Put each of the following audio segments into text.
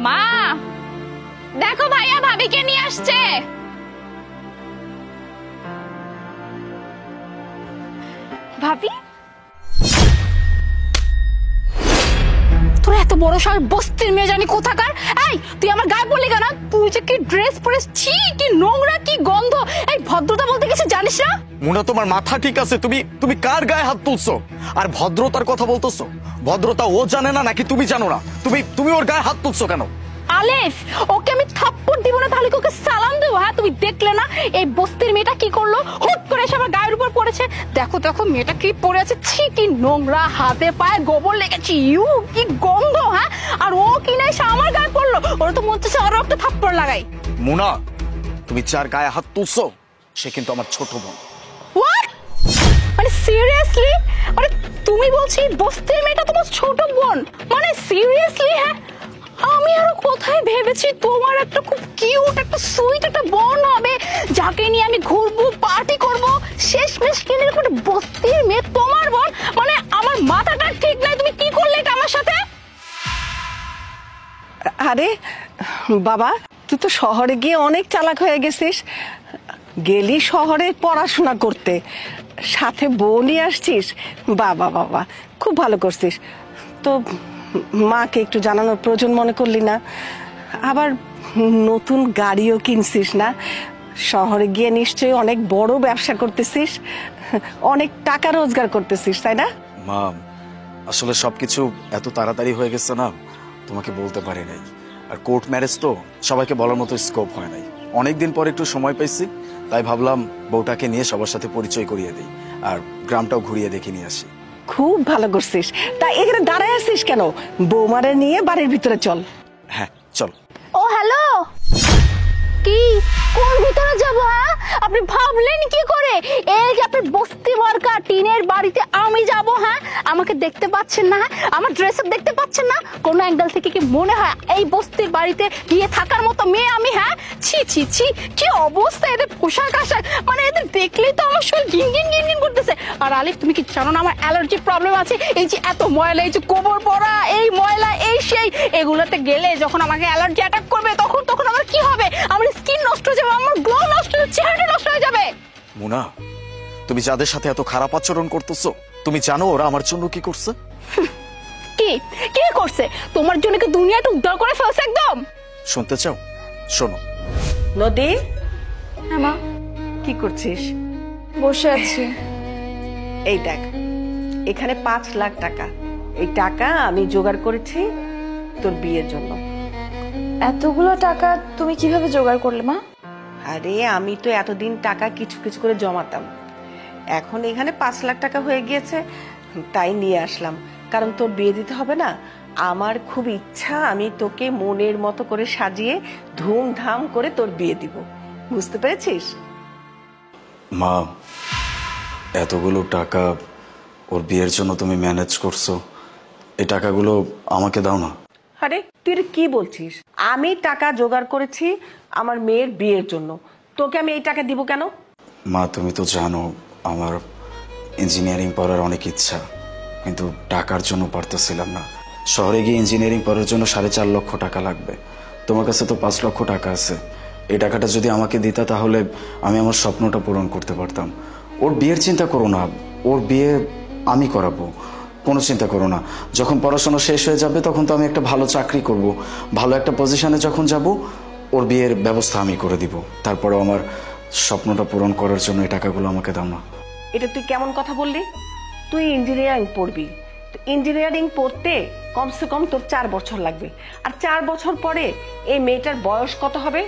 মা দেখো ভাইয়া ভাবিকে নিয়ে আসছে। ভাবি তোর এত বড় সাহস, বস্তির মেয়ে জানি কোথাকার। এই তুই আমার গায়ে পড়লি কেন? তুই যে কি ড্রেস পরেছ, ছি কি নোংরা, কি গন্ধ। এই ভদ্রতা বলতে কিছু জানিস না? মুনা তোমার মাথা ঠিক আছে? তুমি কার গায়ে হাত তুলছো আর ভদ্রতার কথা বলতেছো? ভদ্রতা ও জানে না নাকি তুমি জানো না? তুমি ওর গায়ে হাত তুলছো কেন? আলেফ ওকে আমি থাপ্পড় দিব না তাহলে ওকে সালাম দেবো? হ্যাঁ তুমি দেখলে না এই বস্তির মেয়েটা কি করলো? হুট করে এসে আমার গায়ের উপর পড়েছে। দেখো দেখো মেয়েটা কি পড়ে আছে, ছি কি নোংরা, হাতে পায়ে গোবর লেগেছে, ইউ কি গন্ধ। হ্যাঁ আর ও কি না এসে আমার গায়ে পড়লো, ওরা তো মনে হচ্ছে আরো একটা থাপ্পড় লাগাই। মুনা তুমি যার গায়ে হাত তুলছো সে কিন্তু আমার ছোট বোন। হোয়াট? মানে সিরিয়াসলি? মানে তুমি বলছি বস্তির মেয়েটা তোমার ছোট বোন? মানে সিরিয়াসলি? হ্যাঁ আমি আরো কোথায় ভেবেছি তোমার একটা খুব কিউট একটা সুইট একটা বোন হবে যাকে নিয়ে আমি ঘুরবো পার্টি করব, শেষমেশ কিনে একটা বস্তির মেয়ে তোমার বোন। মানে আমার মাথাটা ঠিক নাই, তুমি কি করলে এটা আমার সাথে? আরে বাবা তুই তো শহরে গিয়ে অনেক চালাক হয়ে গেছিস, গেলি শহরে পড়াশোনা করতে, সাথে বউ নিয়ে আসছিস। বাবা বাবা খুব ভালো করছিস। তো মাকে একটু জানানোর প্রয়োজন মনে করলি না? আবার নতুন গাড়িও কিনছিস না? শহরে গিয়ে নিশ্চয়ই অনেক বড় ব্যবসা করতেছিস, অনেক টাকা রোজগার করতেছিস, তাই না? মা আসলে সবকিছু এত তাড়াতাড়ি হয়ে গেছে না, তোমাকে বলতে পারি নাই। আর কোর্ট ম্যারেজ তো সবাইকে বলার মতো স্কোপ হয় নাই। অনেকদিন পর একটু সময় পাইছি, তাই ভাবলাম বউটাকে নিয়ে সবার সাথে পরিচয় করিয়ে দিই আর গ্রামটাও ঘুরিয়ে দেখে নিয়ে আসি। খুব ভালো করছিস। তা এখানে দাঁড়ায় আছিস কেন? বৌমারে নিয়ে বাড়ির ভিতরে চল। হ্যাঁ চল। ও হ্যালো, কি কোন ভিতরে যাব? হ্যাঁ আপনি ভাবলেন কি করে এই যে আপনি বস্তি মার্কা টিনের বাড়িতে আমি যাব? হ্যাঁ আমাকে দেখতে পাচ্ছেন না? আমার ড্রেস আপ দেখতে পাচ্ছেন না? কোন অ্যাঙ্গেল থেকে কি মনে হয় এই বস্তির বাড়িতে গিয়ে থাকার মতো মেয়ে আমি? হ্যাঁ ছি ছি ছি কি অবস্থা এদের পোশাক আশাক, মানে এদের দেখলেই তো আমার শরীর গিনগিন গিনগিন করতেছে। আর আলিফ তুমি কি জানো না আমার অ্যালার্জি প্রবলেম আছে? এই যে এত ময়লা, এই যে গোবর পড়া, এই ময়লা এই সেই, এগুলোতে গেলে যখন আমাকে অ্যালার্জি অ্যাটাক করবে তখন আমার কি হবে? আমার স্কিন নষ্ট হয়ে যাবে, আমার গ্লো নষ্ট হয়ে, চেহারা নষ্ট হয়ে যাবে। মুনা তুমি যাদের সাথে এত খারাপ আচরণ করতেছো তুমি জানো ওরা আমার জন্য কি করছে? কি কি করছে? তোমার জন্য কি দুনিয়াটা উদ্ধার করে ফেলছে একদম? শুনতে চাও? শোনো। নদী হ্যাঁ মা। কি করছিস? বসে আছি। এই দেখ এখানে 5 লাখ টাকা, এই টাকা আমি জোগাড় করেছি তোর বিয়ের জন্য। এতগুলো টাকা তুমি কিভাবে জোগাড় করলে মা? আরে আমি তো এতদিন টাকা কিছু কিছু করে জমাতাম, এখন এখানে 5 লাখ টাকা হয়ে গিয়েছে তাই নিয়ে আসলাম। কারণ তোর বিয়ে দিতে হবে না, আমার খুব ইচ্ছা আমি তোকে মনের মতো করে সাজিয়ে ধুমধাম করে তোর বিয়ে দিব, বুঝতে পেরেছিস? মা এতগুলো টাকা ওর বিয়ের জন্য তুমি ম্যানেজ করছো, এই টাকাগুলো আমাকে দাও না। আরে তুই কি বলছিস? আমি টাকা জোগাড় করেছি আমার মেয়ের বিয়ের জন্য, তোকে আমি এই টাকা দিব কেন? মা তুমি তো জানো আমার ইঞ্জিনিয়ারিং পড়ার অনেক ইচ্ছা, কিন্তু টাকার জন্য পারতেছিলাম না। শহরে গিয়ে ইঞ্জিনিয়ারিং পড়ার জন্য 4.5 লক্ষ টাকা লাগবে, তোমার কাছে তো 5 লক্ষ টাকা আছে। এই টাকাটা যদি আমাকে দিতা তাহলে আমি আমার স্বপ্নটা পূরণ করতে পারতাম। ওর বিয়ের চিন্তা করো না, ওর বিয়ে আমি করাবো, কোনো চিন্তা করো না। যখন পড়াশোনা শেষ হয়ে যাবে তখন তো আমি একটা ভালো চাকরি করব, ভালো একটা পজিশনে যখন যাব ওর বিয়ের ব্যবস্থা আমি করে দিব। তারপরে আমার স্বপ্নটা পূরণ করার জন্য এই টাকাগুলো আমাকে দাও না। এটা তুই কেমন কথা বললি? তুই ইঞ্জিনিয়ারিং পড়বি, ইঞ্জিনিয়ারিং পড়তে কমসে কম তোর 4 বছর লাগবে, আর 4 বছর পরে এই মেয়েটার বয়স কত হবে?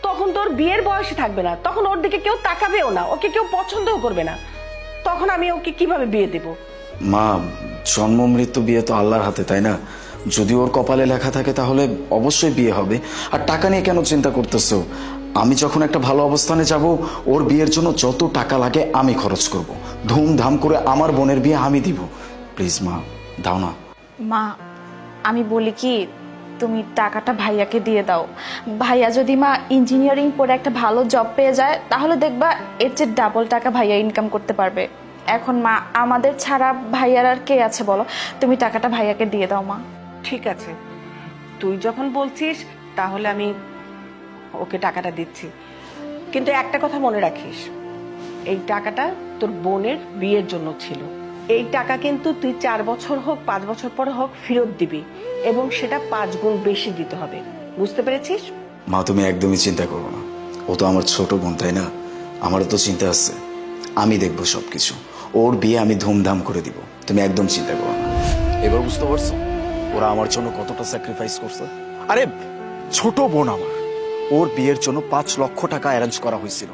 তখন তোর বিয়ের বয়সই থাকবে না, তখন ওর দিকে কেউ তাকাবেও না, ওকে কেউ পছন্দও করবে না, তখন আমি ওকে কিভাবে বিয়ে দেব? মা জন্ম মৃত্যু বিয়ে তো আল্লাহর হাতে, তাই না? যদি ওর কপালে লেখা থাকে তাহলে অবশ্যই বিয়ে হবে। আর টাকা নিয়ে কেন চিন্তা করতেছো? আমি যখন একটা ভালো অবস্থানে যাব ওর বিয়ের জন্য যত টাকা লাগে আমি খরচ করব, ধুমধাম করে আমার বোনের বিয়ে আমি দিব। প্লিজ মা দাও না। মা আমি বলি কি তুমি টাকাটা ভাইয়াকে দিয়ে দাও। ভাইয়া যদি মা ইঞ্জিনিয়ারিং পড়ে একটা ভালো জব পেয়ে যায় তাহলে দেখবা এর চেয়ে ডাবল টাকা ভাইয়া ইনকাম করতে পারবে। এখন মা আমাদের ছাড়া ভাইয়ার আর কে আছে বলো? তুমি টাকাটা ভাইয়াকে দিয়ে দাও মা। ঠিক আছে, তুই যখন বলছিস তাহলে আমি ওকে টাকাটা দিচ্ছি, কিন্তু একটা কথা মনে রাখিস, এই টাকাটা তোর বোনের বিয়ের জন্য ছিল। এই টাকা কিন্তু তুই 4 বছর হোক 5 বছর পরে হোক ফেরত দিবি, এবং সেটা 5 গুণ বেশি দিতে হবে। বুঝতে পেরেছিস? মা তুমি একদমই চিন্তা করো না, ও তো আমার ছোট বোন, তাই না? আমারও তো চিন্তা আছে, আমি দেখবো সবকিছু। ওর বিয়ে আমি ধুমধাম করে দিব, তুমি একদম চিন্তা করো না। এবার বুঝতে পারছো ওরা আমার জন্য কতটা স্যাক্রিফাইস করছে? আরে ছোট বোন আমার, ওর বিয়ের জন্য 5 লক্ষ টাকা অ্যারেঞ্জ করা হয়েছিল।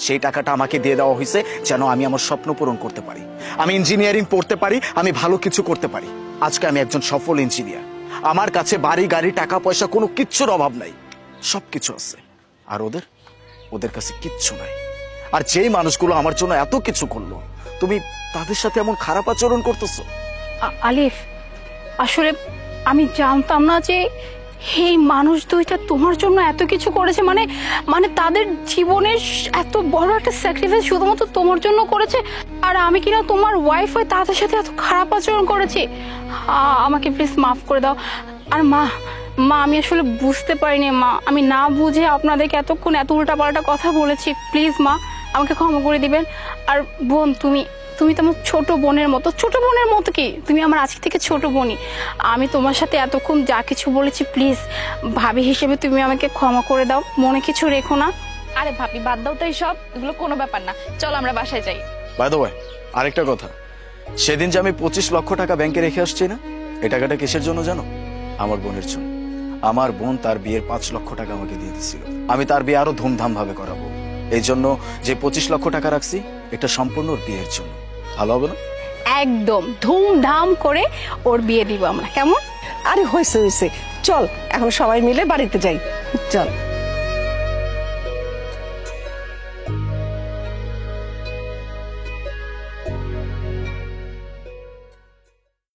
সেই টাকাটা আমাকে দিয়ে দেওয়া হয়েছে যেন আমি আমার স্বপ্ন পূরণ করতে পারি, আমি ইঞ্জিনিয়ারিং পড়তে পারি, আমি ভালো কিছু করতে পারি। আজকে আমি একজন সফল ইঞ্জিনিয়ার, আমার কাছে বাড়ি গাড়ি টাকা পয়সা কোনো কিচ্ছুর অভাব নাই, সবকিছু আছে। আর ওদের কাছে কিচ্ছু নাই। আর যেই মানুষগুলো আমার জন্য এত কিছু করলো, তুমি তাদের সাথে এমন খারাপ আচরণ করতেছো। আলিফ, আসলে আমি জানতাম না যে এই মানুষ দুইটা তোমার জন্য এত কিছু করেছে, মানে তাদের জীবনের এত বড় একটা স্যাক্রিফাইস শুধুমাত্র তোমার জন্য করেছে, আর আমি কিনা তোমার ওয়াইফ হয়ে তাদের সাথে এত খারাপ আচরণ করেছি। আমাকে প্লিজ মাফ করে দাও। আর মা আমি আসলে বুঝতে পারিনি মা, আমি না বুঝে আপনাদেরকে এতক্ষণ এত উল্টাপাল্টা কথা বলেছি। প্লিজ মা, আমাকে ক্ষমা করে দিবেন। আর বোন, তুমি তো আমার ছোট বোনের মতো কি, তুমি আমার আজকে থেকে ছোট বোনই। আমি তোমার সাথে এতক্ষণ যা কিছু বলেছি, প্লিজ ভাবি হিসেবে তুমি আমাকে ক্ষমা করে দাও, মনে কিছু রেখো না। আরে ভাবি, বাদ দাও তো এইসব, এগুলো কোনো ব্যাপার না, চল আমরা বাসায় যাই। বাই দ্য ওয়ে, আরেকটা কথা, সেদিন যে আমি 25 লক্ষ টাকা ব্যাংকে রেখে আসছি না, এই টাকাটা কিসের জন্য জানো? আমার বোনের জন্য। আমার বোন তার বিয়ের 5 লক্ষ টাকা আমাকে দিয়ে দিচ্ছিল, আমি তার বিয়ে আরো ধুমধাম ভাবে করাবো। এই জন্য যে 25 লক্ষ টাকা রাখছি, এটা সম্পূর্ণ ওর বিয়ের জন্য। ভালো হবে না? একদম ধুমধাম করে ওর বিয়ে দিব আমরা, কেমন? আরে হয়েছে, চল এখন সবাই মিলে বাড়িতে যাই, চল।